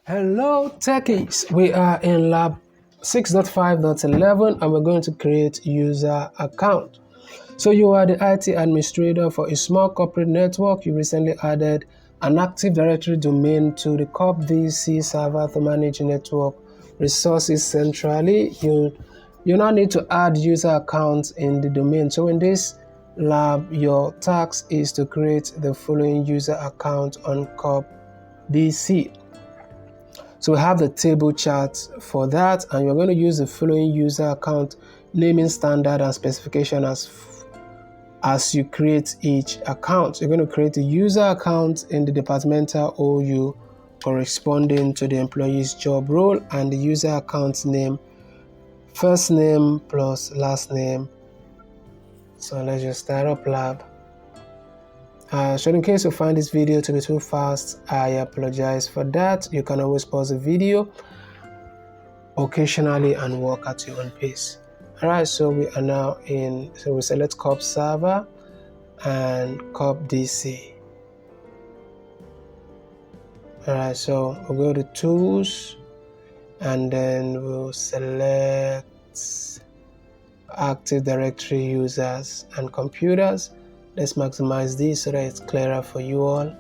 Hello techies, we are in lab 6.5.11 and we're going to create user account. So you are the IT administrator for a small corporate network. You recently added an Active Directory domain to the CompTIA server to manage network resources centrally. You now need to add user accounts in the domain. So in this lab, your task is to create the following user account on CompTIA. So we have the table chart for that, and you're going to use the following user account naming standard and specification as you create each account. You're going to create a user account in the departmental OU corresponding to the employee's job role, and the user account name, first name plus last name. So let's just start up lab. So in case you find this video to be too fast, I apologize for that. You can always pause the video occasionally and work at your own pace. Alright, so we are now so we select COP server and COP DC. Alright, so we'll go to tools and then we'll select Active Directory users and computers. Let's maximize this so that it's clearer for you all.